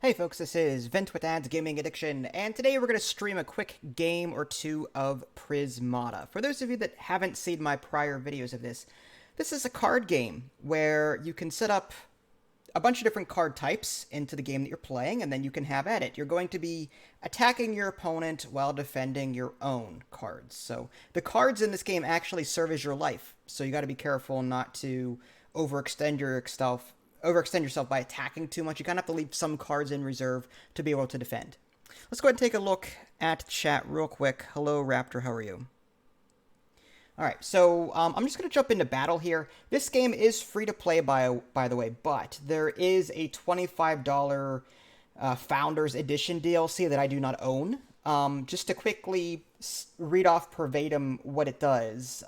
Hey folks, this is Vent with Ads Gaming Addiction, and today we're going to stream a quick game or two of Prismata. For those of you that haven't seen my prior videos of this, this is a card game where you can set up a bunch of different card types into the game that you're playing, and then you can have at it. You're going to be attacking your opponent while defending your own cards. So the cards in this game actually serve as your life, so you got to be careful not to overextend yourself by attacking too much. You kind of have to leave some cards in reserve to be able to defend. Let's go ahead and take a look at chat real quick. Hello, Raptor. How are you? All right, so I'm just going to jump into battle here. This game is free to play, by the way, but there is a $25 Founders Edition DLC that I do not own. Just to quickly read off verbatim what it does.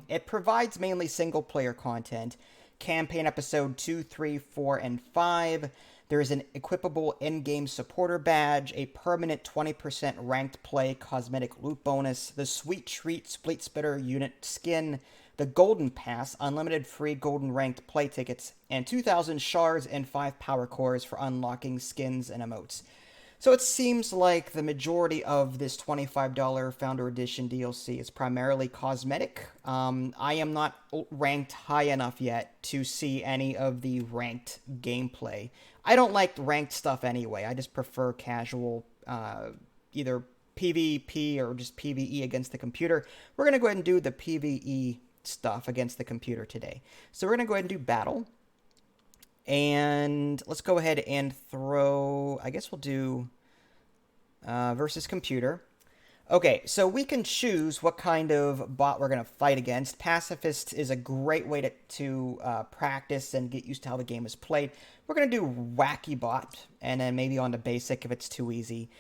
It provides mainly single-player content. Campaign episode 2, 3, 4, and 5. There is an equipable in-game supporter badge, a permanent 20% ranked play cosmetic loot bonus, the Sweet Treat Split Spitter unit skin, the Golden Pass, unlimited free golden ranked play tickets, and 2,000 shards and 5 power cores for unlocking skins and emotes. So it seems like the majority of this $25 Founder Edition DLC is primarily cosmetic. I am not ranked high enough yet to see any of the ranked gameplay. I don't like ranked stuff anyway. I just prefer casual, either PvP or just PvE against the computer. We're going to go ahead and do the PvE stuff against the computer today. So we're going to go ahead and do battle. And let's go ahead and throw, I guess we'll do versus computer. Okay, so we can choose what kind of bot we're going to fight against. Pacifist is a great way to practice and get used to how the game is played. We're going to do wacky bot, and then maybe on to basic if it's too easy.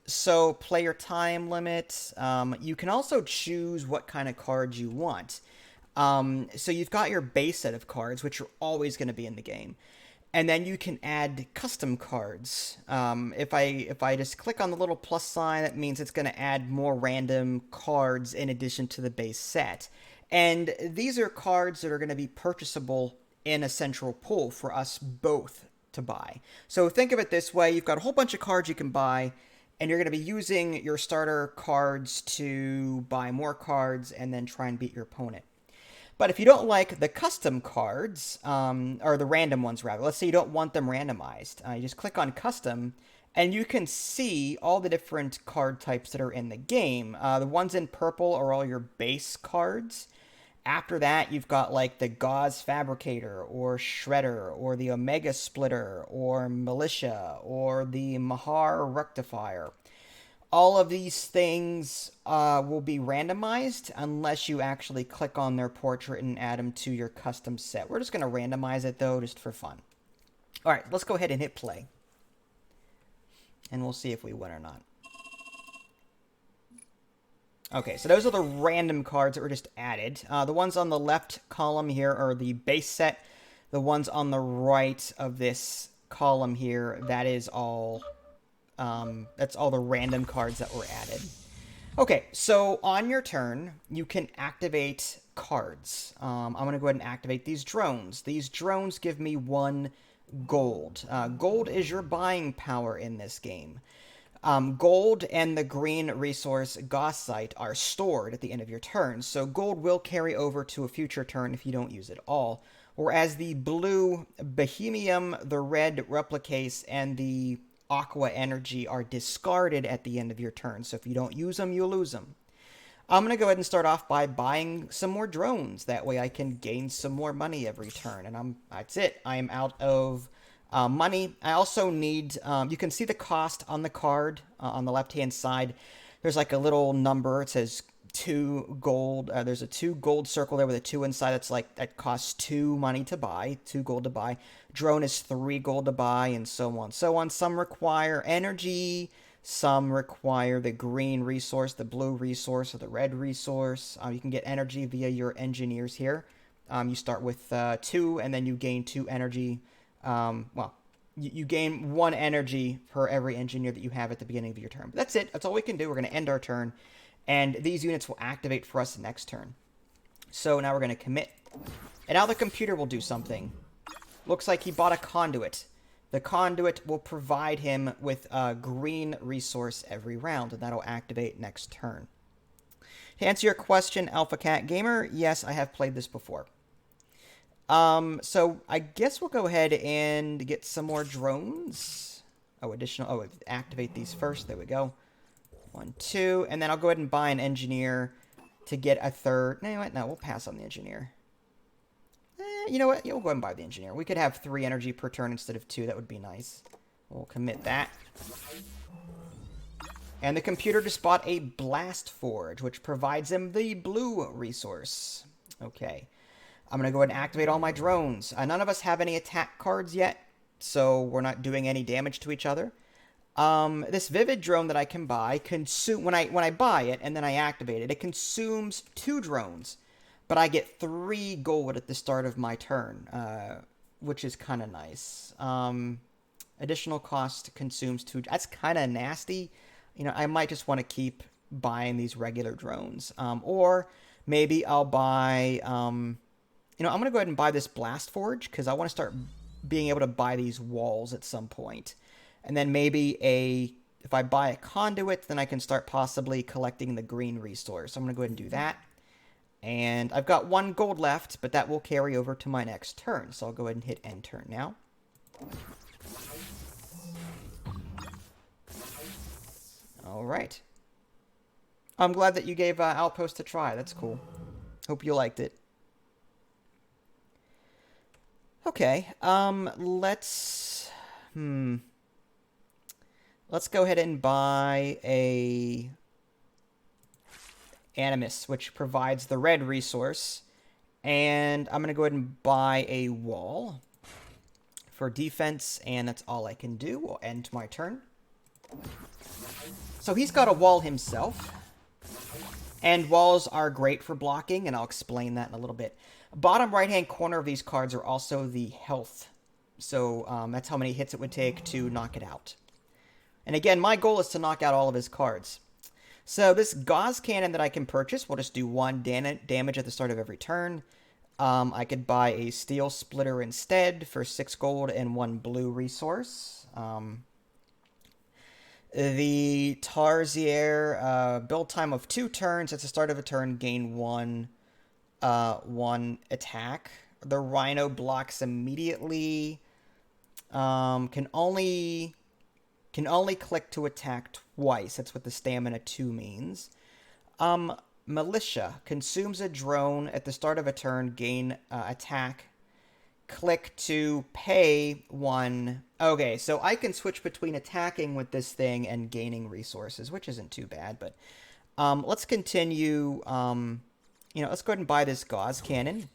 So player time limit. You can also choose what kind of cards you want. So you've got your base set of cards, which are always going to be in the game. And then you can add custom cards. If I just click on the little plus sign, that means it's going to add more random cards in addition to the base set. And these are cards that are going to be purchasable in a central pool for us both to buy. So think of it this way. You've got a whole bunch of cards you can buy, and you're going to be using your starter cards to buy more cards and then try and beat your opponent. But if you don't like the custom cards, or the random ones rather, let's say you don't want them randomized, you just click on custom, and you can see all the different card types that are in the game. The ones in purple are all your base cards. After that, you've got like the Gauze Fabricator, or Shredder, or the Omega Splitter, or Militia, or the Mahar Rectifier. All of these things will be randomized unless you actually click on their portrait and add them to your custom set. We're just going to randomize it, though, just for fun. All right, let's go ahead and hit play. And we'll see if we win or not. Okay, so those are the random cards that were just added. The ones on the left column here are the base set. The ones on the right of this column here, that is all... that's all the random cards that were added. Okay, so on your turn, you can activate cards. I'm going to go ahead and activate these drones. These drones give me 1 gold. Gold is your buying power in this game. Gold and the green resource Gaussite are stored at the end of your turn, so gold will carry over to a future turn if you don't use it all. Whereas the blue Bohemium, the red Replicase, and the Aqua Energy are discarded at the end of your turn, so if you don't use them, you lose them. I'm going to go ahead and start off by buying some more drones. That way I can gain some more money every turn, and that's it. I am out of money. I also need, you can see the cost on the card on the left-hand side. There's like a little number. It says 2 gold. There's a 2 gold circle there with a 2 inside. That's like, that costs 2 money to buy, 2 gold to buy. Drone is 3 gold to buy, and so on. So on, some require energy, some require the green resource, the blue resource, or the red resource. You can get energy via your engineers here. You start with 2, and then you gain 2 energy. Well, you gain 1 energy per every engineer that you have at the beginning of your turn. But that's it. That's all we can do. We're going to end our turn, and these units will activate for us next turn. So now we're going to commit, and now the computer will do something. Looks like he bought a conduit. the conduit will provide him with a green resource every round, and that'll activate next turn. To answer your question, Alpha Cat Gamer, yes, I have played this before. So I guess we'll go ahead and get some more drones. Activate these first. There we go. 1, 2, and then I'll go ahead and buy an engineer to get a third. No, we'll pass on the engineer. You know what? Yeah, we'll go ahead and buy the engineer. We could have 3 energy per turn instead of 2. That would be nice. We'll commit that. And the computer just bought a blast forge, which provides him the blue resource. Okay. I'm going to go ahead and activate all my drones. None of us have any attack cards yet, so we're not doing any damage to each other. This vivid drone that I can buy, when I buy it and then I activate it, it consumes 2 drones. But I get 3 gold at the start of my turn, which is kind of nice. Additional cost consumes 2. That's kind of nasty. You know, I might just want to keep buying these regular drones. Or maybe I'll buy... I'm going to go ahead and buy this Blast Forge, because I want to start being able to buy these walls at some point. And then maybe if I buy a conduit, then I can start possibly collecting the green resource. So I'm going to go ahead and do that. And I've got 1 gold left, but that will carry over to my next turn. So I'll go ahead and hit end turn now. All right. I'm glad that you gave Outpost a try. That's cool. Hope you liked it. Okay, let's go ahead and buy a Animus, which provides the red resource. And I'm going to go ahead and buy a wall for defense, and that's all I can do. We'll end my turn. So he's got a wall himself. And walls are great for blocking, and I'll explain that in a little bit. Bottom right-hand corner of these cards are also the health. So that's how many hits it would take to knock it out. And again, my goal is to knock out all of his cards. So this Gauss Cannon that I can purchase will just do 1 damage at the start of every turn. I could buy a Steel Splitter instead for 6 gold and 1 blue resource. The Tarsier, build time of 2 turns. At the start of a turn, gain 1 attack. The Rhino blocks immediately. Can only click to attack twice. That's what the stamina 2 means. Militia consumes a drone at the start of a turn, gain attack. Click to pay 1. Okay, so I can switch between attacking with this thing and gaining resources, which isn't too bad. But let's continue. Let's go ahead and buy this Gauss Cannon.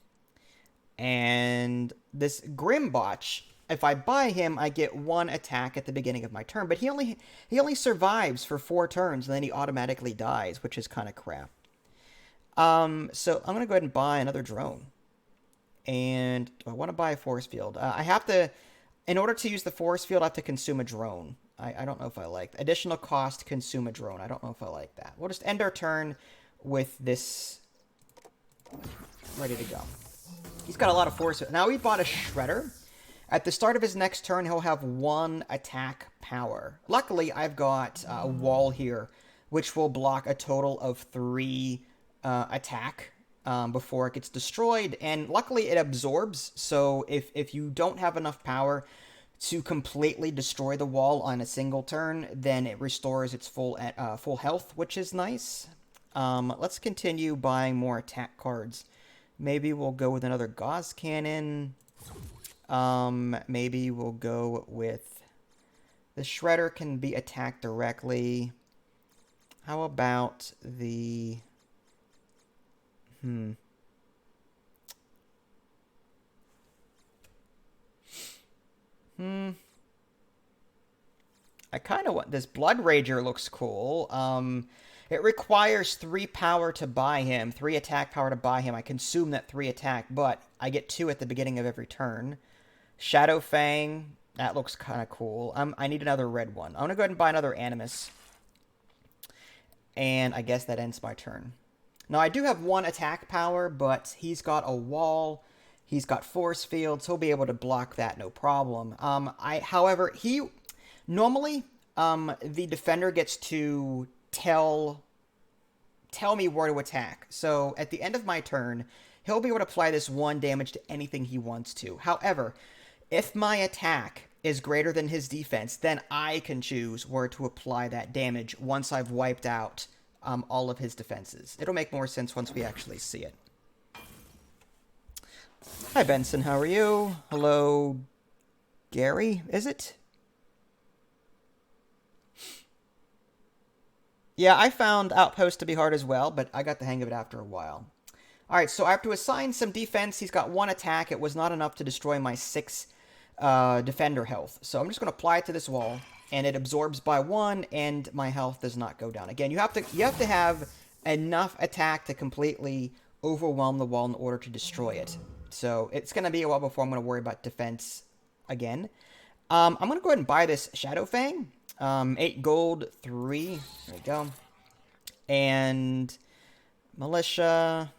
And this Grimbotch, if I buy him, I get 1 attack at the beginning of my turn. But he only survives for 4 turns, and then he automatically dies, which is kind of crap. So I'm going to go ahead and buy another drone. And do I want to buy a force field? I have to, in order to use the force field, I have to consume a drone. I don't know if I like that. Additional cost, consume a drone. I don't know if I like that. We'll just end our turn with this ready to go. He's got a lot of force. Now we bought a Shredder. At the start of his next turn, he'll have 1 attack power. Luckily, I've got a wall here, which will block a total of 3 attack before it gets destroyed. And luckily, it absorbs. So if you don't have enough power to completely destroy the wall on a single turn, then it restores its full health, which is nice. Let's continue buying more attack cards. Maybe we'll go with another Gauss Cannon. Maybe we'll go with... The Shredder can be attacked directly. How about the... I kind of want... This Blood Rager looks cool. It requires 3 power to buy him, 3 attack power to buy him. I consume that 3 attack, but I get 2 at the beginning of every turn. Shadow Fang, that looks kind of cool. I need another red one. I'm going to go ahead and buy another Animus. And I guess that ends my turn. Now, I do have 1 attack power, but he's got a wall, He's got force fields. He'll be able to block that no problem. However, normally the defender gets to tell me where to attack. So at the end of my turn, he'll be able to apply this 1 damage to anything he wants to. However, if my attack is greater than his defense, then I can choose where to apply that damage once I've wiped out all of his defenses. It'll make more sense once we actually see it. Hi, Benson. How are you? Hello, Gary, is it? Yeah, I found Outpost to be hard as well, but I got the hang of it after a while. All right, so I have to assign some defense. He's got 1 attack. It was not enough to destroy my 6 defender health. So I'm just going to apply it to this wall, and it absorbs by 1, and my health does not go down. Again, you have to have enough attack to completely overwhelm the wall in order to destroy it. So it's going to be a while before I'm going to worry about defense again. I'm going to go ahead and buy this Shadow Fang. 8 gold, 3. There we go. And Militia.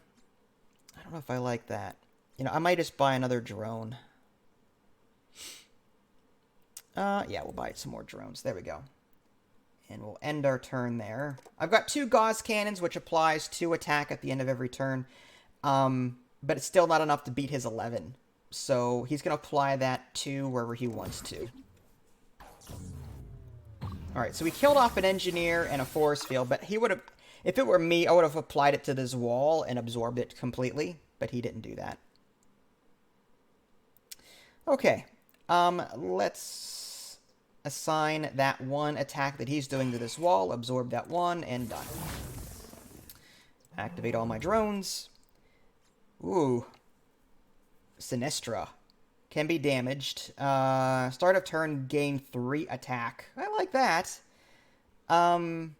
I don't know if I like that. I might just buy another drone. Yeah, we'll buy some more drones. There we go. And we'll end our turn there. I've got 2 Gauss Cannons, which applies 2 attack at the end of every turn. But it's still not enough to beat his 11. So he's going to apply that to wherever he wants to. Alright, so we killed off an engineer and a force field, but he would have, if it were me, I would have applied it to this wall and absorbed it completely, but he didn't do that. Okay, let's assign that 1 attack that he's doing to this wall, absorb that 1, and done. Activate all my drones. Ooh. Sinistra. Can be damaged. Start of turn, gain 3 attack. I like that. I'll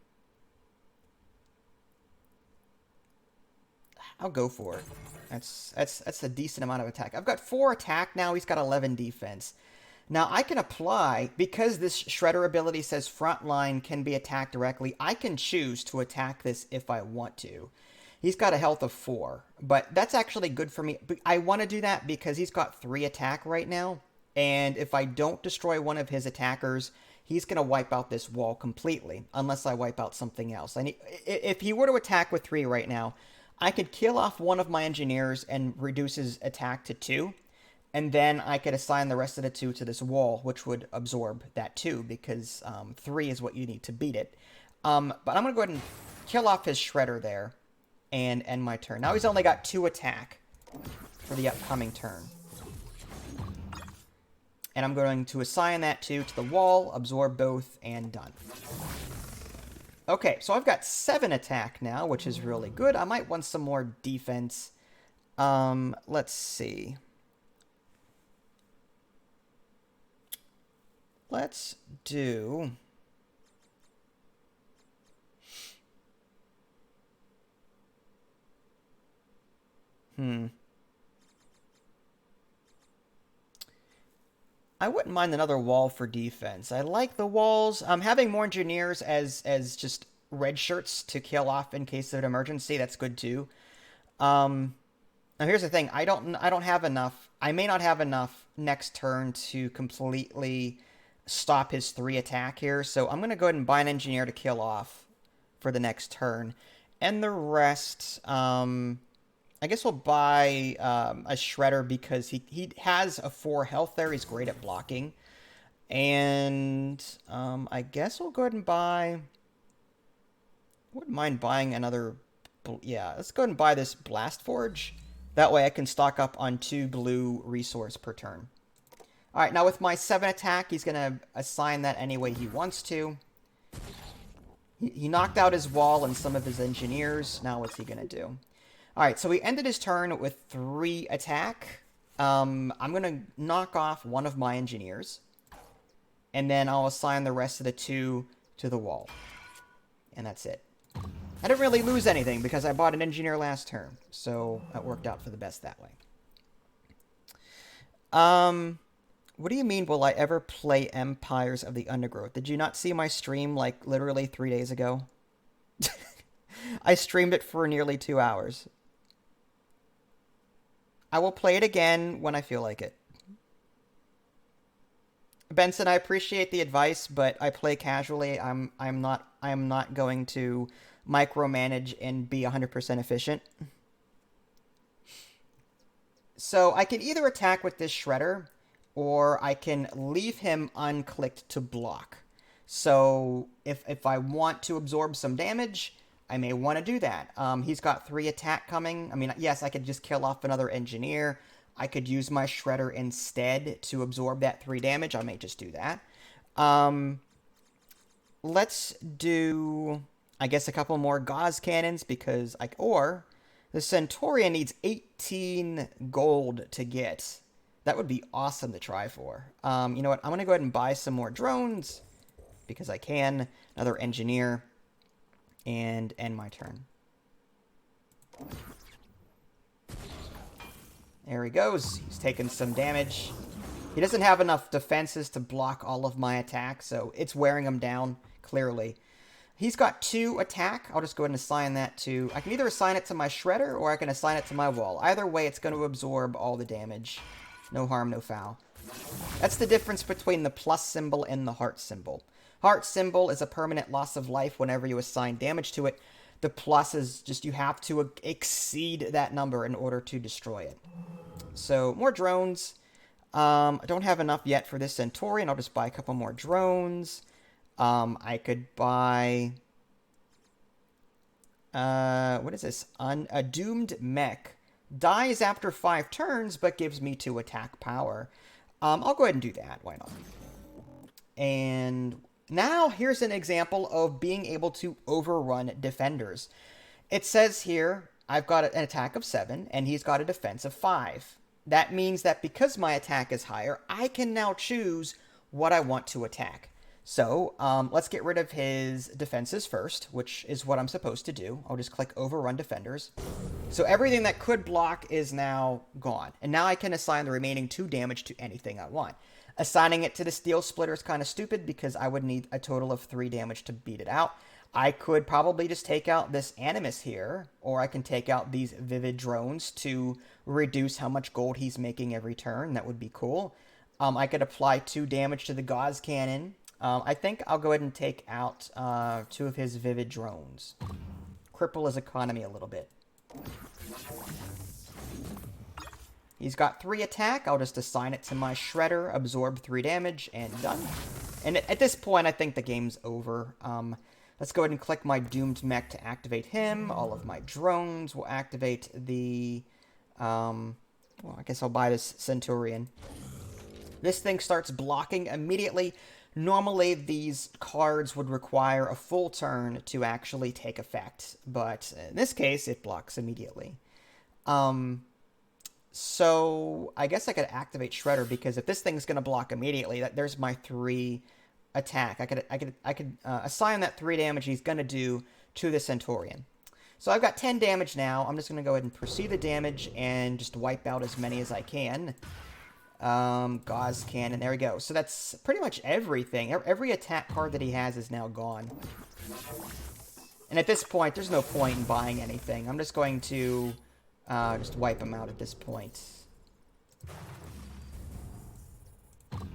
go for it. That's a decent amount of attack. I've got 4 attack now. He's got 11 defense. Now I can apply, because this Shredder ability says frontline can be attacked directly, I can choose to attack this if I want to. He's got a health of 4, but that's actually good for me. I want to do that because he's got 3 attack right now, and if I don't destroy one of his attackers, he's going to wipe out this wall completely, unless I wipe out something else. If he were to attack with 3 right now, I could kill off one of my engineers and reduce his attack to 2, and then I could assign the rest of the 2 to this wall, which would absorb that 2, because 3 is what you need to beat it. But I'm going to go ahead and kill off his Shredder there, and end my turn. Now he's only got 2 attack for the upcoming turn. And I'm going to assign that 2 to the wall, absorb both, and done. Okay, so I've got 7 attack now, which is really good. I might want some more defense. Let's see. Let's do... I wouldn't mind another wall for defense. I like the walls. Having more engineers as just red shirts to kill off in case of an emergency, that's good too. Now here's the thing. I don't have enough. I may not have enough next turn to completely stop his 3 attack here. So I'm going to go ahead and buy an engineer to kill off for the next turn. And the rest, I guess we'll buy a Shredder because he has a 4 health there. He's great at blocking. And I guess we'll go ahead and buy... Wouldn't mind buying another... Yeah, let's go ahead and buy this Blast Forge. That way I can stock up on 2 blue resource per turn. Alright, now with my 7 attack, he's going to assign that any way he wants to. He knocked out his wall and some of his engineers. Now what's he going to do? Alright, so he ended his turn with 3 attack. I'm going to knock off one of my engineers. And then I'll assign the rest of the 2 to the wall. And that's it. I didn't really lose anything because I bought an engineer last turn. So that worked out for the best that way. What do you mean, will I ever play Empires of the Undergrowth? Did you not see my stream, like, literally 3 days ago? I streamed it for nearly 2 hours. I will play it again when I feel like it. Benson, I appreciate the advice, but I play casually. I'm not going to micromanage and be 100% efficient. So I can either attack with this shredder, or I can leave him unclicked to block. So if I want to absorb some damage, I may want to do that. He's got 3 attack coming. I mean, yes, I could just kill off another engineer. I could use my shredder instead to absorb that 3 damage. I may just do that. Let's do, I guess, a couple more gauze cannons because or the Centurion needs 18 gold to get. That would be awesome to try for. You know what? I'm going to go ahead and buy some more drones because I can. Another engineer. And end my turn. There he goes. He's taking some damage. He doesn't have enough defenses to block all of my attacks, so it's wearing him down, clearly. He's got 2 attack. I'll just go ahead and assign that to... I can either assign it to my shredder, or I can assign it to my wall. Either way, it's going to absorb all the damage. No harm, no foul. That's the difference between the plus symbol and the heart symbol. Heart symbol is a permanent loss of life whenever you assign damage to it. The plus is just you have to exceed that number in order to destroy it. So, more drones. I don't have enough yet for this Centurion. I'll just buy a couple more drones. I could buy... what is this? A doomed mech. Dies after 5 turns, but gives me 2 attack power. I'll go ahead and do that. Why not? And now, here's an example of being able to overrun defenders. It says here, I've got an attack of 7, and he's got a defense of 5. That means that because my attack is higher, I can now choose what I want to attack. So, let's get rid of his defenses first, which is what I'm supposed to do. I'll just click Overrun Defenders. So everything that could block is now gone. And now I can assign the remaining 2 damage to anything I want. Assigning it to the Steel Splitter is kind of stupid because I would need a total of 3 damage to beat it out. I could probably just take out this Animus here, or I can take out these Vivid Drones to reduce how much gold he's making every turn. That would be cool. I could apply 2 damage to the Gauze Cannon. I think I'll go ahead and take out 2 of his Vivid Drones. Cripple his economy a little bit. He's got 3 attack. I'll just assign it to my Shredder, absorb 3 damage, and done. And at this point, I think the game's over. Let's go ahead and click my Doomed Mech to activate him. All of my drones will activate the... well, I guess I'll buy this Centurion. This thing starts blocking immediately. Normally, these cards would require a full turn to actually take effect. But in this case, it blocks immediately. So, I guess I could activate Shredder, because if this thing's going to block immediately, there's my 3 attack. I could assign that 3 damage he's going to do to the Centurion. So I've got 10 damage now. I'm just going to go ahead and proceed the damage and just wipe out as many as I can. Gauze Cannon, there we go. So that's pretty much everything. Every attack card that he has is now gone. And at this point, there's no point in buying anything. I'm just going to... just wipe them out at this point.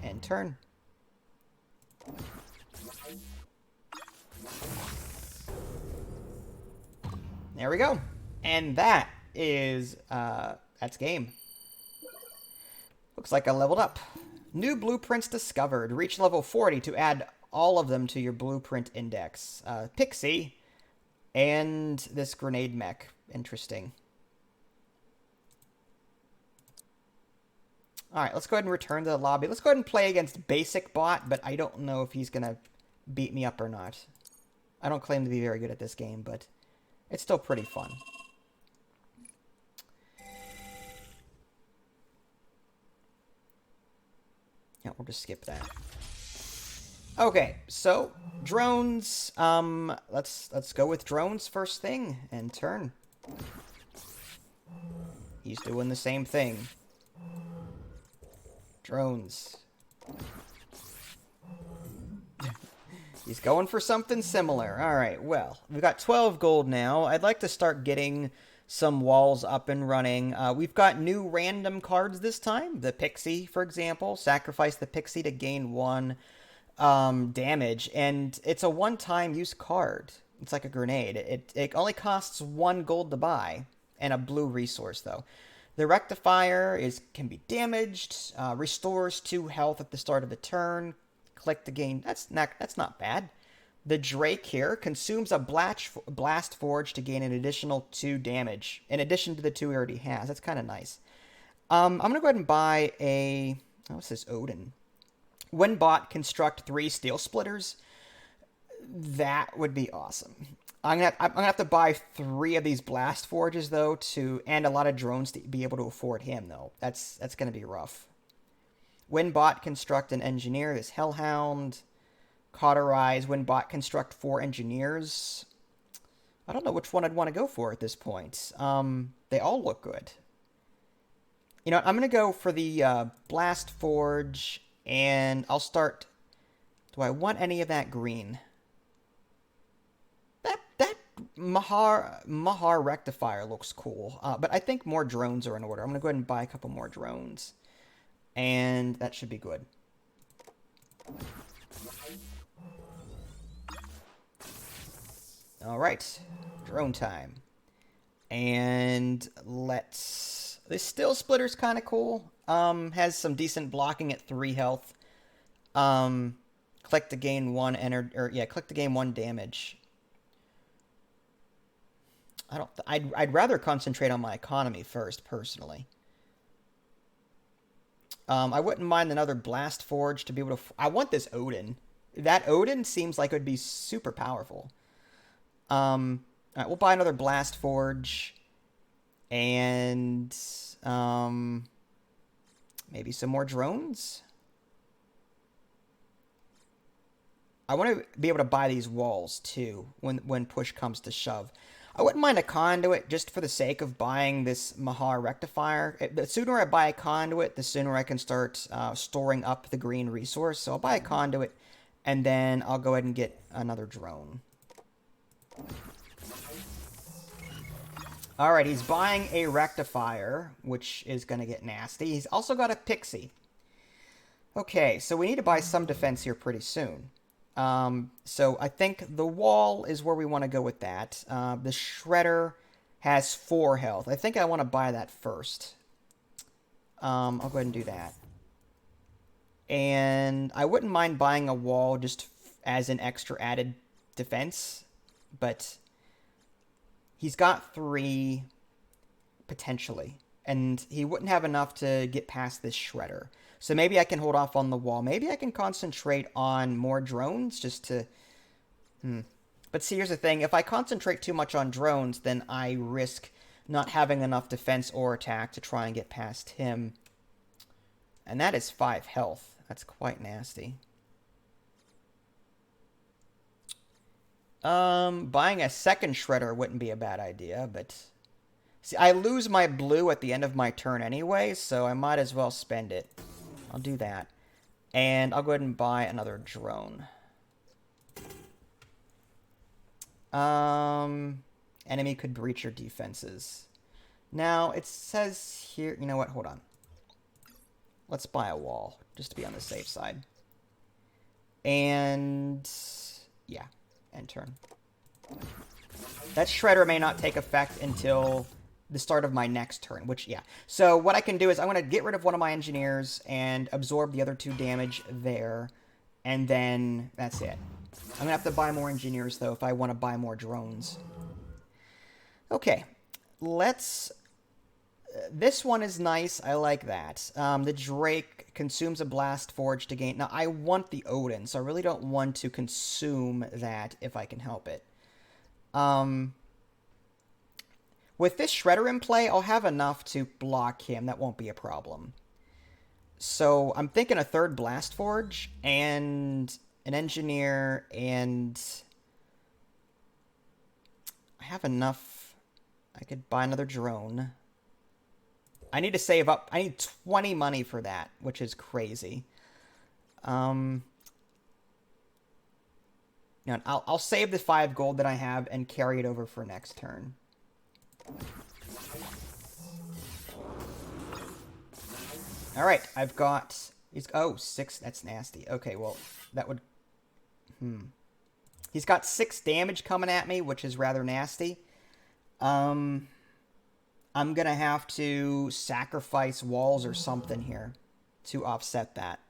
And turn. There we go. And that is, that's game. Looks like I leveled up. New blueprints discovered. Reach level 40 to add all of them to your blueprint index. Pixie. And this grenade mech. Interesting. Alright, let's go ahead and return to the lobby. Let's go ahead and play against Basic Bot, but I don't know if he's going to beat me up or not. I don't claim to be very good at this game, but it's still pretty fun. Yeah, we'll just skip that. Okay, so drones. Let's go with drones first thing and turn. He's doing the same thing. Drones. He's going for something similar. Alright, well, we've got 12 gold now. I'd like to start getting some walls up and running. We've got new random cards this time. The Pixie, for example. Sacrifice the Pixie to gain 1 damage. And it's a one-time use card. It's like a grenade. It only costs 1 gold to buy. And a blue resource, though. The Rectifier can be damaged. Restores 2 health at the start of the turn. Click to gain... That's not bad. The Drake here consumes a blast forge to gain an additional 2 damage, in addition to the 2 he already has. That's kind of nice. I'm going to go ahead and buy a... What's this? Odin. When bought, construct 3 steel splitters. That would be awesome. I'm gonna have to buy 3 of these blast forges, though, and a lot of drones to be able to afford him, though. That's going to be rough. When bought, construct an engineer. This Hellhound... Cauterize, when bought, construct 4 engineers. I don't know which one I'd want to go for at this point. They all look good. You know, I'm going to go for the Blast Forge, and I'll start... Do I want any of that green? That Mahar Rectifier looks cool, but I think more drones are in order. I'm going to go ahead and buy a couple more drones, and that should be good. All right, drone time. And let's... This Steel Splitter's kind of cool. Has some decent blocking at 3 health. Click to gain 1 click to gain 1 damage. I'd rather concentrate on my economy first, personally. I wouldn't mind another Blast Forge to be able to... I want this Odin. That Odin seems like it would be super powerful. Alright, we'll buy another Blast Forge. And, maybe some more drones? I want to be able to buy these walls, too, when push comes to shove. I wouldn't mind a conduit just for the sake of buying this Mahar Rectifier. The sooner I buy a conduit, the sooner I can start storing up the green resource. So I'll buy a conduit, and then I'll go ahead and get another drone. Alright, he's buying a Rectifier, which is going to get nasty. He's also got a Pixie. Okay, so we need to buy some defense here pretty soon. So I think the wall is where we want to go with that. The Shredder has 4 health. I think I want to buy that first. I'll go ahead and do that. And I wouldn't mind buying a wall just as an extra added defense. But he's got 3, potentially. And he wouldn't have enough to get past this Shredder. So maybe I can hold off on the wall. Maybe I can concentrate on more drones just to... But see, here's the thing. If I concentrate too much on drones, then I risk not having enough defense or attack to try and get past him. And that is 5 health. That's quite nasty. Buying a second Shredder wouldn't be a bad idea, but... See, I lose my blue at the end of my turn anyway, so I might as well spend it. I'll do that. And I'll go ahead and buy another drone. Enemy could breach your defenses. Now, it says here... You know what? Hold on. Let's buy a wall, just to be on the safe side. And... yeah. End turn. That Shredder may not take effect until the start of my next turn, which, yeah. So what I can do is I'm going to get rid of one of my engineers and absorb the other 2 damage there, and then that's it. I'm going to have to buy more engineers, though, if I want to buy more drones. Okay, let's... This one is nice. I like that. The Drake consumes a Blast Forge to gain... Now, I want the Odin, so I really don't want to consume that if I can help it. With this Shredder in play, I'll have enough to block him. That won't be a problem. So, I'm thinking a 3rd Blast Forge, and an Engineer, and... I have enough... I could buy another drone. I need to save up. I need 20 money for that, which is crazy. You know, I'll save the 5 gold that I have and carry it over for next turn. All right, I've got... Oh, 6. That's nasty. Okay, well, that would... He's got 6 damage coming at me, which is rather nasty. I'm going to have to sacrifice walls or something here to offset that.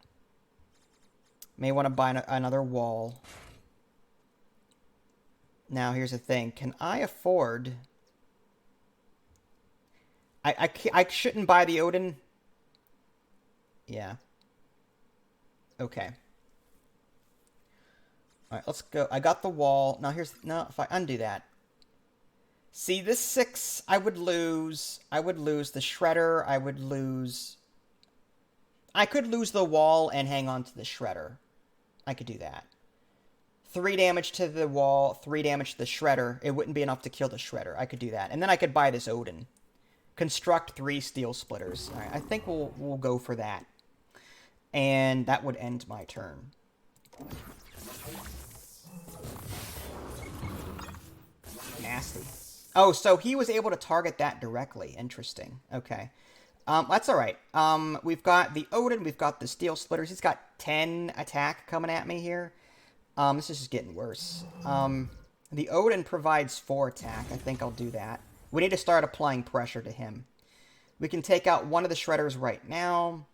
May want to buy another wall. Now, here's the thing. Can I afford... I shouldn't buy the Odin. Yeah. Okay. All right, let's go. I got the wall. Now, here's... No, if I undo that. See, this 6, I would lose. I would lose the Shredder. I would lose... I could lose the wall and hang on to the Shredder. I could do that. 3 damage to the wall, 3 damage to the Shredder. It wouldn't be enough to kill the Shredder. I could do that. And then I could buy this Odin. Construct 3 steel splitters. All right, I think we'll go for that. And that would end my turn. Nasty. Oh, so he was able to target that directly. Interesting. Okay. That's all right. We've got the Odin. We've got the steel splitters. He's got 10 attack coming at me here. This is just getting worse. The Odin provides 4 attack. I think I'll do that. We need to start applying pressure to him. We can take out one of the Shredders right now.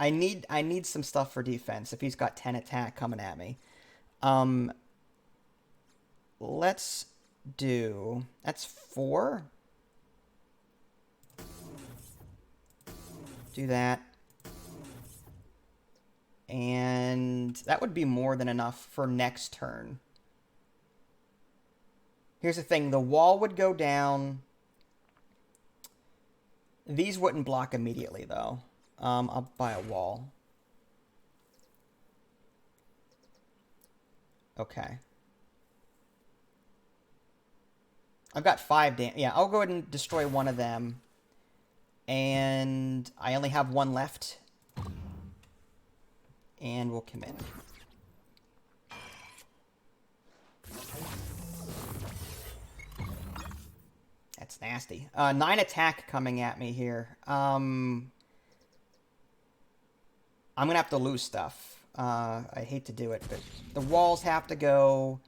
I need some stuff for defense if he's got 10 attack coming at me. Let's do... That's 4. Do that. And that would be more than enough for next turn. Here's the thing. The wall would go down. These wouldn't block immediately, though. I'll buy a wall. Okay. I've got 5 damage. Yeah, I'll go ahead and destroy one of them. And I only have 1 left. And we'll commit. That's nasty. 9 attack coming at me here. I'm going to have to lose stuff. I hate to do it, but the walls have to go.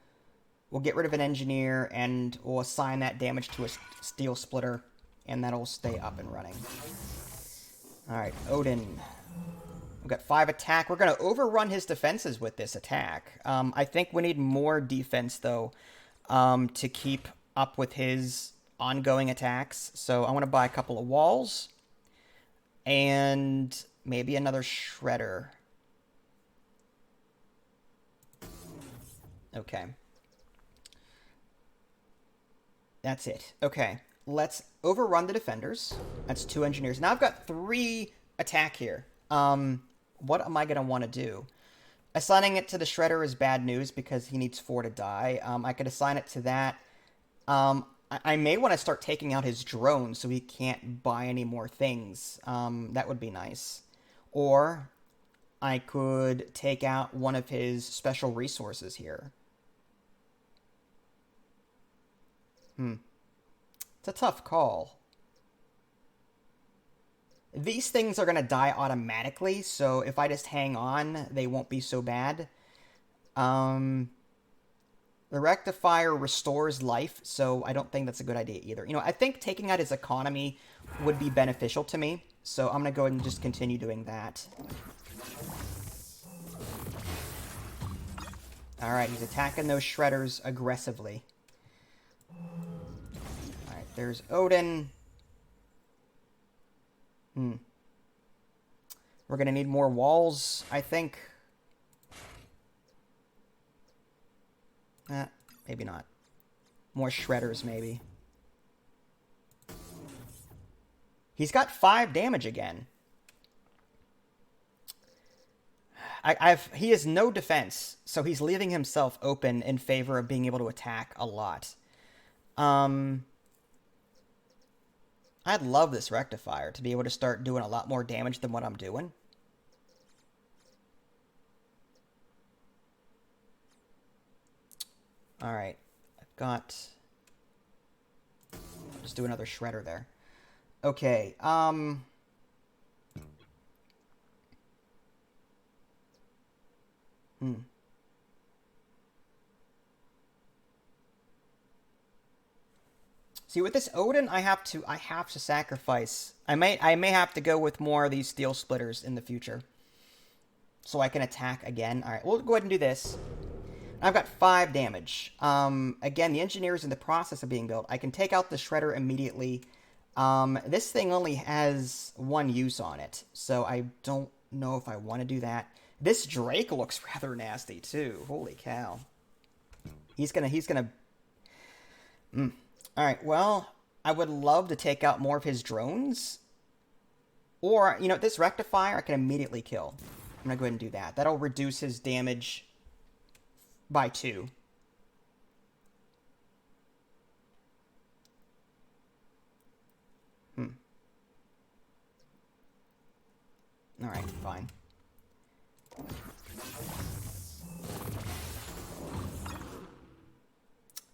We'll get rid of an engineer, and we'll assign that damage to a steel splitter, and that'll stay up and running. Alright, Odin. We've got 5 attack. We're going to overrun his defenses with this attack. I think we need more defense, though, to keep up with his ongoing attacks. So I want to buy a couple of walls. And maybe another Shredder. Okay. That's it. Okay. Let's overrun the defenders. That's 2 engineers. Now I've got 3 attack here. What am I going to want to do? Assigning it to the Shredder is bad news because he needs 4 to die. I could assign it to that. I may want to start taking out his drone so he can't buy any more things. That would be nice. Or I could take out one of his special resources here. It's a tough call. These things are going to die automatically, so if I just hang on, they won't be so bad. The Rectifier restores life, so I don't think that's a good idea either. You know, I think taking out his economy would be beneficial to me, so I'm going to go ahead and just continue doing that. Alright, he's attacking those Shredders aggressively. Alright, there's Odin. We're going to need more walls, I think. Maybe not. More Shredders, maybe. He's got 5 damage again. He has no defense, so he's leaving himself open in favor of being able to attack a lot. I'd love this Rectifier to be able to start doing a lot more damage than what I'm doing. Alright. I've got... I'll just do another Shredder there. Okay, Hmm. See, with this Odin, I have to sacrifice. I may have to go with more of these steel splitters in the future, so I can attack again. All right, we'll go ahead and do this. I've got 5 damage. Again, the engineer is in the process of being built. I can take out the shredder immediately. This thing only has 1 use on it, so I don't know if I want to do that. This Drake looks rather nasty too. Holy cow. He's gonna. All right. Well, I would love to take out more of his drones, or this rectifier I can immediately kill. I'm gonna go ahead and do that. That'll reduce his damage by 2. All right, fine.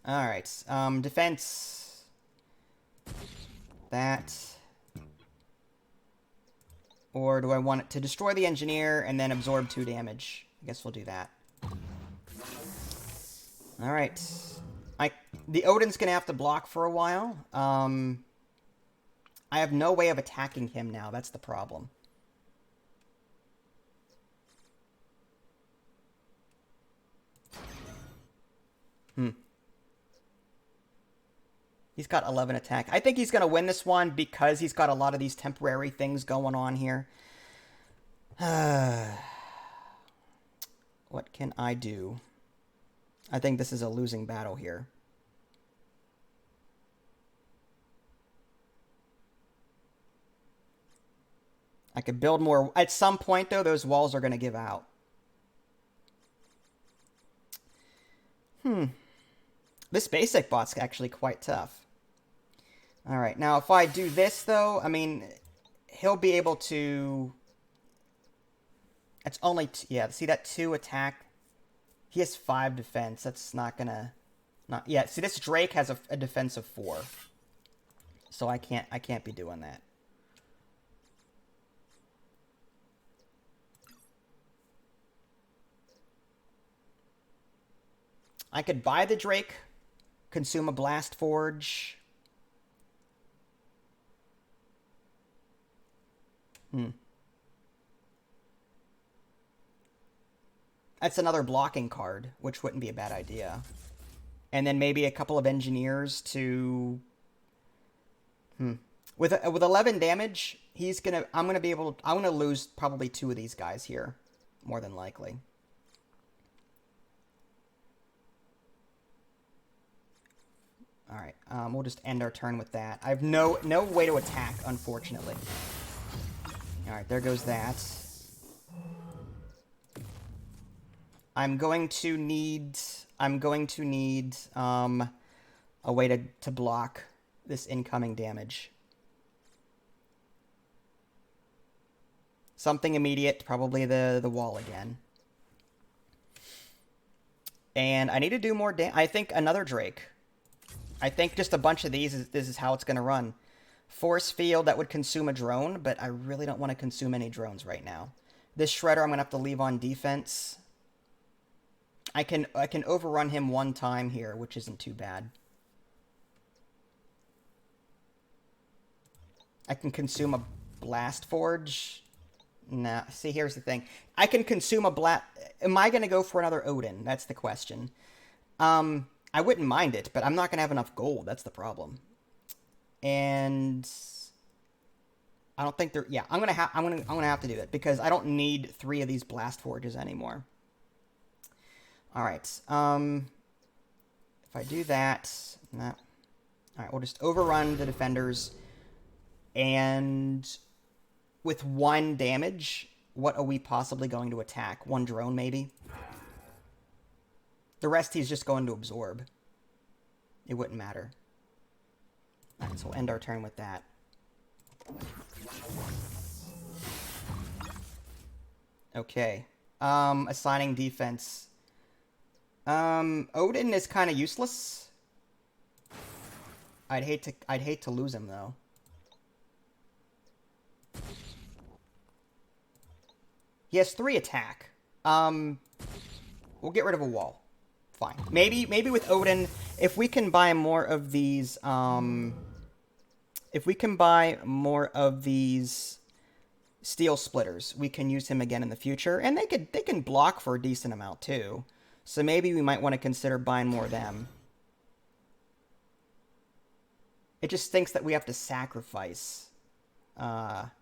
All right, defense. That. Or do I want it to destroy the engineer and then absorb 2 damage? I guess we'll do that. All right. The Odin's gonna have to block for a while. I have no way of attacking him now. That's the problem. He's got 11 attack. I think he's going to win this one because he's got a lot of these temporary things going on here. What can I do? I think this is a losing battle here. I could build more. At some point, though, those walls are going to give out. This basic bot's actually quite tough. All right, now if I do this, though, I mean, he'll be able to... It's only... Yeah, see that 2 attack? He has 5 defense. That's not gonna... Yeah, see, this Drake has a defense of 4. So I can't be doing that. I could buy the Drake, consume a Blast Forge. That's another blocking card, which wouldn't be a bad idea. And then maybe a couple of engineers to... With 11 damage, I'm gonna lose probably 2 of these guys here, more than likely. All right, we'll just end our turn with that. I have no way to attack, unfortunately. All right, there goes that. I'm going to need a way to block this incoming damage. Something immediate, probably the wall again. And I need to do more I think another Drake. I think just a bunch of these, this is how it's going to run. Force field, that would consume a drone, but I really don't want to consume any drones right now. This Shredder I'm going to have to leave on defense. I can overrun him 1 time here, which isn't too bad. I can consume a Blast Forge. Nah, see, here's the thing. I can consume a blast... Am I going to go for another Odin? That's the question. I wouldn't mind it, but I'm not going to have enough gold. That's the problem. And I don't think they're... Yeah, I'm gonna have to do it because I don't need 3 of these Blast Forges anymore. All right. If I do that... Nah. All right, we'll just overrun the defenders. And with 1 damage, what are we possibly going to attack? 1 drone, maybe? The rest he's just going to absorb. It wouldn't matter. All right, so we'll end our turn with that. Okay. Assigning defense. Odin is kind of useless. I'd hate to lose him though. He has 3 attack. we'll get rid of a wall. Fine. Maybe with Odin, if we can buy more of these, steel splitters, we can use him again in the future, and they can block for a decent amount too. So maybe we might want to consider buying more of them. It just thinks that we have to sacrifice. Crap.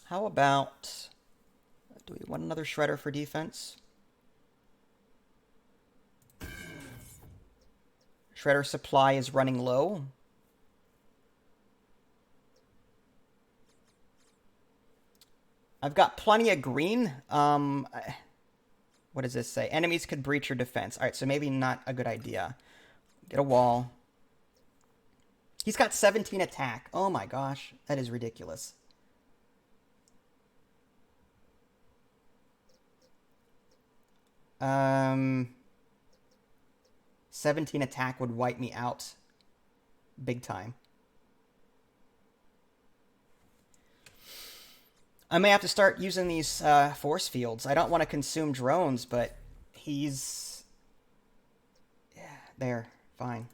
How about... Do we want another shredder for defense? Shredder supply is running low. I've got plenty of green. What does this say? Enemies could breach your defense. All right, so maybe not a good idea. Get a wall. He's got 17 attack. Oh my gosh, that is ridiculous. Um, 17 attack would wipe me out big time. I may have to start using these force fields. I don't want to consume drones, but he's... Yeah, there. Fine.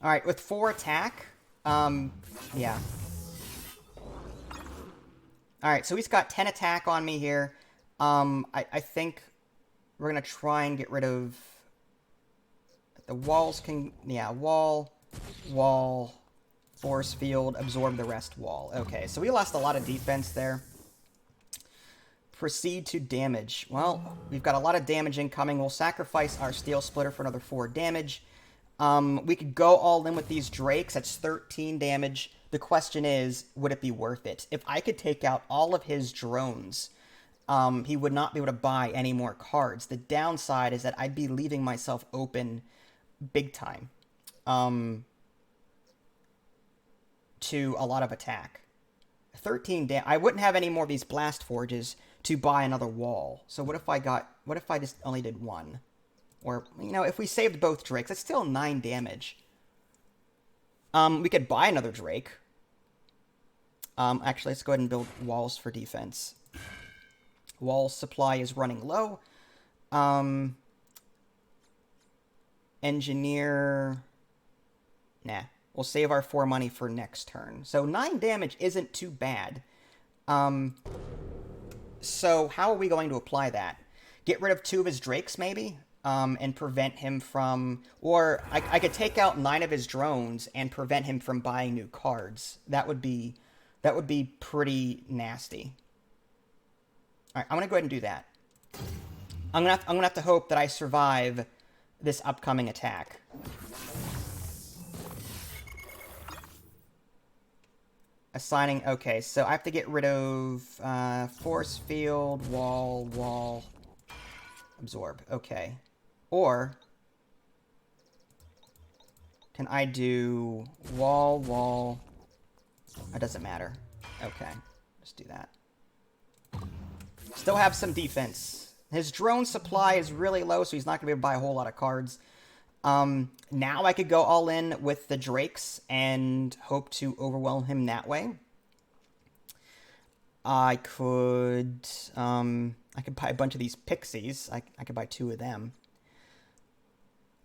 Alright, with 4 attack, yeah. Alright, so he's got 10 attack on me here. I think we're going to try and get rid of... The walls can... Yeah, wall, force field, absorb the rest wall. Okay, so we lost a lot of defense there. Proceed to damage. Well, we've got a lot of damage incoming. We'll sacrifice our steel splitter for another 4 damage. We could go all in with these drakes. That's 13 damage. The question is, would it be worth it? If I could take out all of his drones, he would not be able to buy any more cards. The downside is that I'd be leaving myself open big time to a lot of attack. 13 damage. I wouldn't have any more of these blast forges to buy another wall. So what if I just only did 1? Or, you know, if we saved both drakes, that's still 9 damage. We could buy another drake. Actually, let's go ahead and build walls for defense. Wall supply is running low. Engineer... Nah. We'll save our 4 money for next turn. So 9 damage isn't too bad. So how are we going to apply that? Get rid of 2 of his drakes, maybe? And prevent him from... Or I could take out 9 of his drones and prevent him from buying new cards. That would be pretty nasty. Alright, I'm going to go ahead and do that. I'm gonna have to hope that I survive this upcoming attack. Assigning... Okay, so I have to get rid of force field, wall, absorb. Okay. Or can I do wall? It doesn't matter. Okay, let's do that. Still have some defense. His drone supply is really low, so he's not going to be able to buy a whole lot of cards. Now I could go all in with the drakes and hope to overwhelm him that way. I could buy a bunch of these pixies. I could buy 2 of them.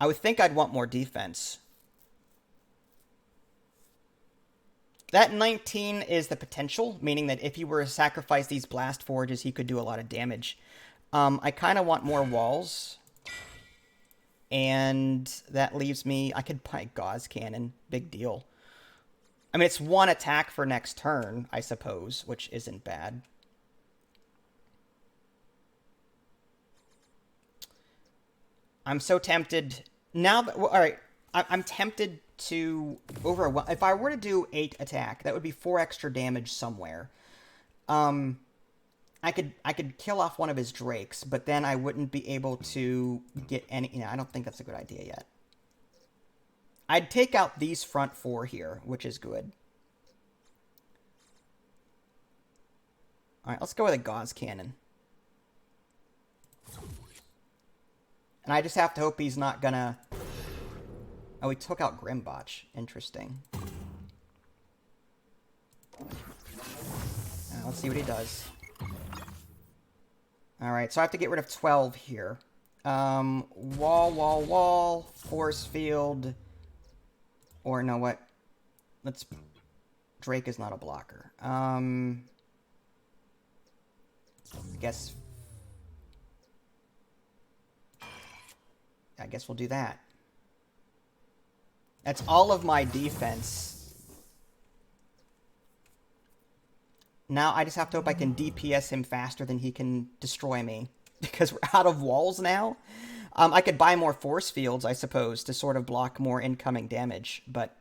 I would think I'd want more defense. That 19 is the potential, meaning that if he were to sacrifice these blast forges, he could do a lot of damage. I kind of want more walls. And that leaves me... I could buy Gauze Cannon. Big deal. I mean, it's 1 attack for next turn, I suppose, which isn't bad. I'm so tempted... Now that... Well, alright, I'm tempted to overwhelm... If I were to do 8 attack, that would be 4 extra damage somewhere. I could kill off one of his drakes, but then I wouldn't be able to get any... You know, I don't think that's a good idea yet. I'd take out these front 4 here, which is good. Alright, let's go with a Gauze Cannon. And I just have to hope he's not gonna... Oh, he took out Grimbotch. Interesting. Let's see what he does. Alright, so I have to get rid of 12 here. Wall, force field. Or no, what? Let's... Drake is not a blocker. I guess we'll do that. That's all of my defense. Now I just have to hope I can DPS him faster than he can destroy me. Because we're out of walls now. I could buy more force fields, I suppose, to sort of block more incoming damage. But...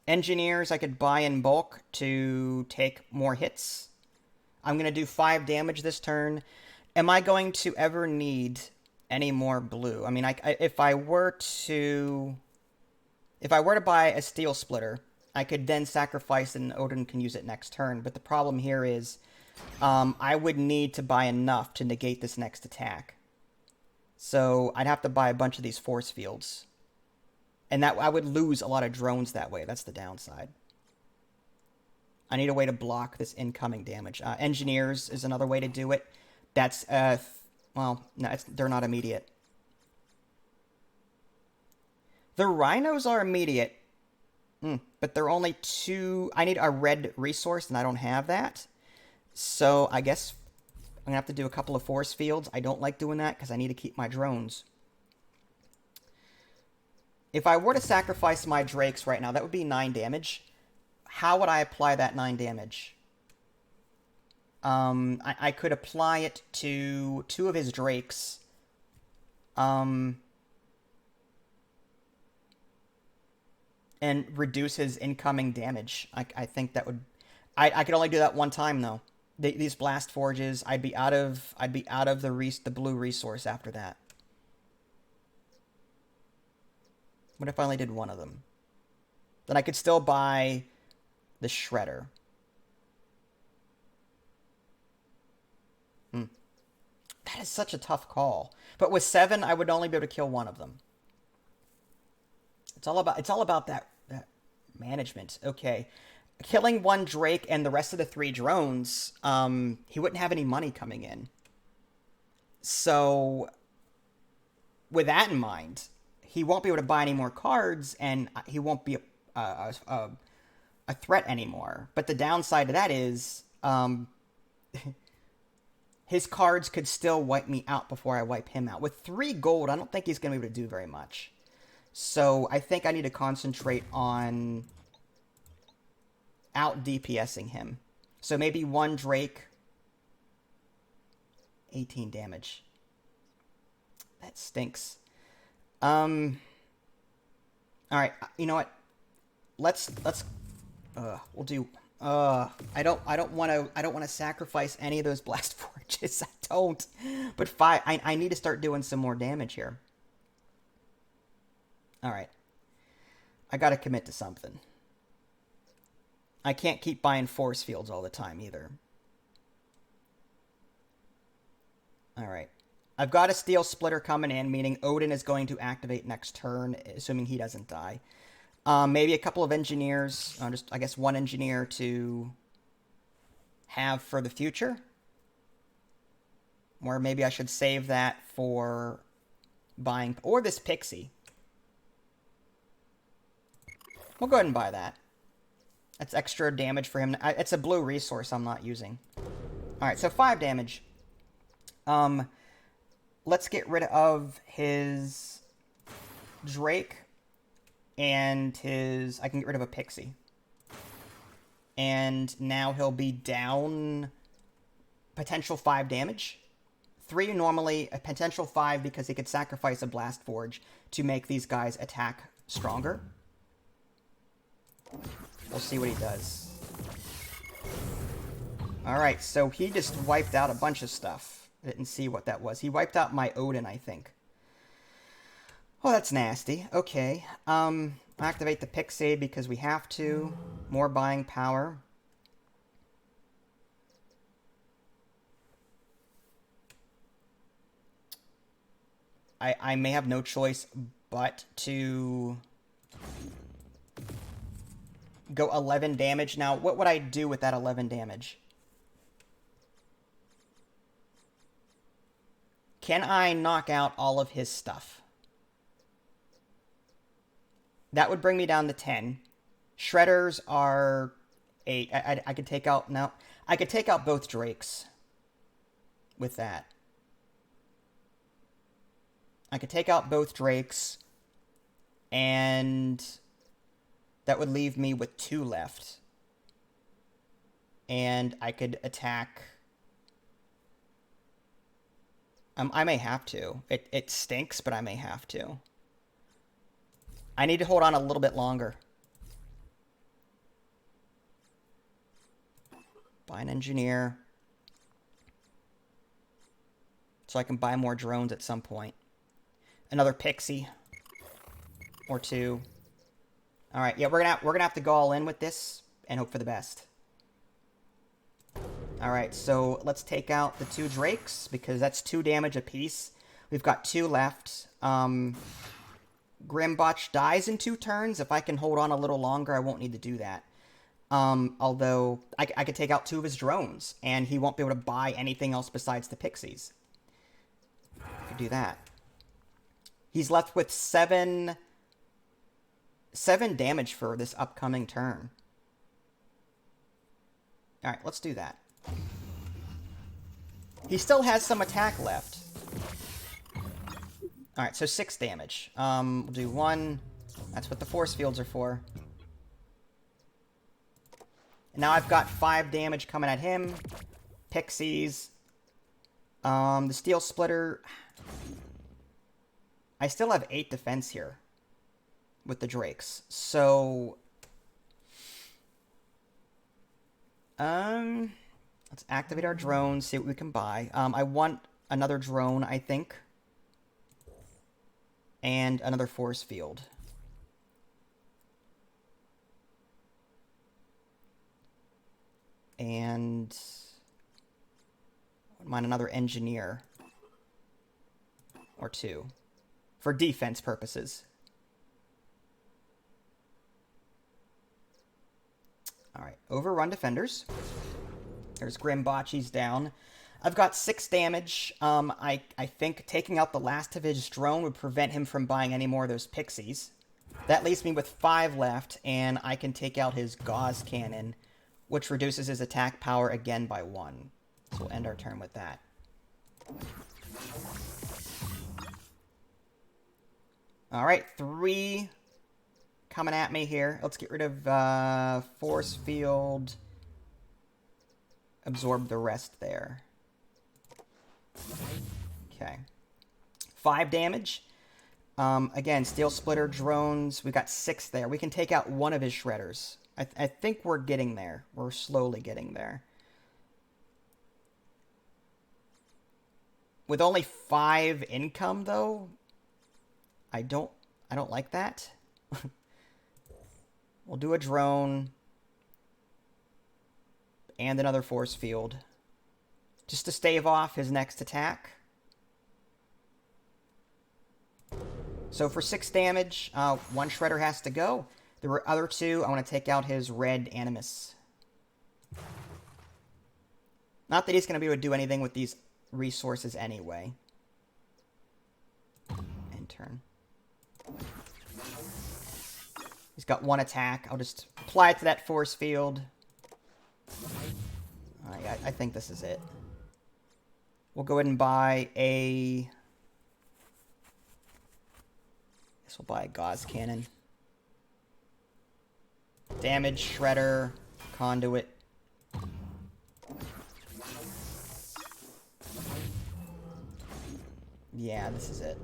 Engineers I could buy in bulk to take more hits. I'm going to do 5 damage this turn. Am I going to ever need any more blue? I mean, if I were to buy a steel splitter, I could then sacrifice and Odin can use it next turn. But the problem here is I would need to buy enough to negate this next attack. So I'd have to buy a bunch of these force fields. And that I would lose a lot of drones that way. That's the downside. I need a way to block this incoming damage. Engineers is another way to do it. That's, well, no, they're not immediate. The rhinos are immediate. But they're only 2... I need a red resource, and I don't have that. So I guess I'm going to have to do a couple of force fields. I don't like doing that because I need to keep my drones. If I were to sacrifice my drakes right now, that would be 9 damage. How would I apply that 9 damage? I could apply it to 2 of his drakes. And reduce his incoming damage. I think that would... I could only do that one time, though. These blast forges, I'd be out of the blue resource after that. What if I only did one of them? Then I could still buy the shredder. That is such a tough call. But with 7, I would only be able to kill one of them. It's all about that management. Okay. Killing 1 Drake and the rest of the 3 drones, he wouldn't have any money coming in. So, with that in mind, he won't be able to buy any more cards, and he won't be a threat anymore. But the downside to that is, his cards could still wipe me out before I wipe him out. With 3 gold, I don't think he's going to be able to do very much. So I think I need to concentrate on out DPSing him. So maybe 1 Drake, 18 damage. That stinks. All right, you know what? We'll do. I don't want to sacrifice any of those blast forges. I don't. But 5. I need to start doing some more damage here. All right. I got to commit to something. I can't keep buying force fields all the time either. All right. I've got a steel splitter coming in, meaning Odin is going to activate next turn, assuming he doesn't die. Maybe a couple of engineers, I guess 1 engineer to have for the future. Or maybe I should save that for buying, or this pixie. We'll go ahead and buy that. That's extra damage for him. It's a blue resource I'm not using. Alright, so 5 damage. Let's get rid of his Drake and his... I can get rid of a pixie. And now he'll be down potential 5 damage. 3 normally, a potential 5 because he could sacrifice a blast forge to make these guys attack stronger. We'll see what he does. Alright, so he just wiped out a bunch of stuff. I didn't see what that was. He wiped out my Odin, I think. Oh, that's nasty. Okay. Activate the Pixie because we have to. More buying power. I may have no choice but to go 11 damage. Now, what would I do with that 11 damage? Can I knock out all of his stuff? That would bring me down to 10. Shredders are 8. I could take out... No. I could take out both Drakes with that. I could take out both Drakes, and that would leave me with 2 left. And I could attack... I may have to. It stinks, but I may have to. I need to hold on a little bit longer. Buy an engineer. So I can buy more drones at some point. Another pixie. Or 2. Alright, yeah, we're gonna have to go all in with this and hope for the best. Alright, so let's take out the 2 Drakes, because that's 2 damage apiece. We've got 2 left. Grimbotch dies in 2 turns. If I can hold on a little longer, I won't need to do that. Although, I could take out 2 of his drones, and he won't be able to buy anything else besides the pixies. I could do that. He's left with 7 damage for this upcoming turn. Alright, let's do that. He still has some attack left. Alright, so 6 damage. We'll do 1. That's what the force fields are for. And now I've got 5 damage coming at him. Pixies. The steel splitter... I still have 8 defense here with the Drakes. So... let's activate our drones, see what we can buy. I want another drone, I think. And another force field. And... I wouldn't mind another engineer. Or 2. For defense purposes. Alright, overrun defenders. There's Grimbotch, he's down. I've got 6 damage. I think taking out the last of his drone would prevent him from buying any more of those pixies. That leaves me with 5 left, and I can take out his gauze cannon, which reduces his attack power again by 1. So we'll end our turn with that. Alright, 3 coming at me here. Let's get rid of force field. Absorb the rest there. Okay. 5 damage. Again, steel splitter drones. We got 6 there. We can take out 1 of his shredders. I think we're getting there. We're slowly getting there. With only 5 income, though, I don't like that. We'll do a drone. And another force field. Just to stave off his next attack. So for 6 damage, 1 shredder has to go. The other 2, I want to take out his red animus. Not that he's going to be able to do anything with these resources anyway. End turn. He's got 1 attack. I'll just apply it to that force field. I think this is it. We'll go ahead and buy a... I guess we'll buy a gauze cannon. Damage, shredder, conduit. Yeah, this is it.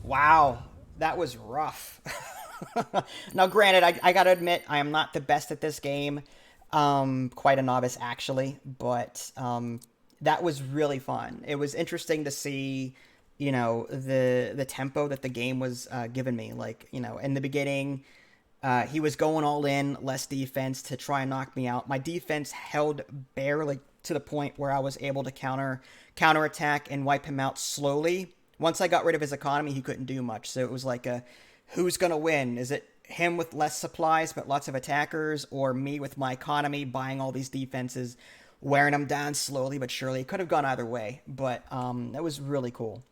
Wow, that was rough. Now, granted, I gotta admit, I am not the best at this game. Quite a novice, actually. But that was really fun. It was interesting to see, you know, the tempo that the game was giving me. Like, you know, in the beginning, He was going all in, less defense to try and knock me out. My defense held barely to the point where I was able to counterattack and wipe him out slowly. Once I got rid of his economy, he couldn't do much. So it was like a who's gonna win? Is it him with less supplies but lots of attackers, or me with my economy buying all these defenses, wearing them down slowly but surely? It could have gone either way, but that was really cool.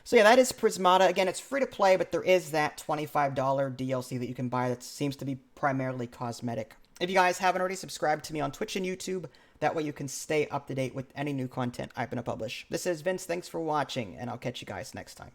So yeah, that is Prismata. Again, it's free to play, but there is that $25 DLC that you can buy that seems to be primarily cosmetic. If you guys haven't already, subscribed to me on Twitch and YouTube. That way you can stay up to date with any new content I'm going to publish. This is Vince. Thanks for watching, and I'll catch you guys next time.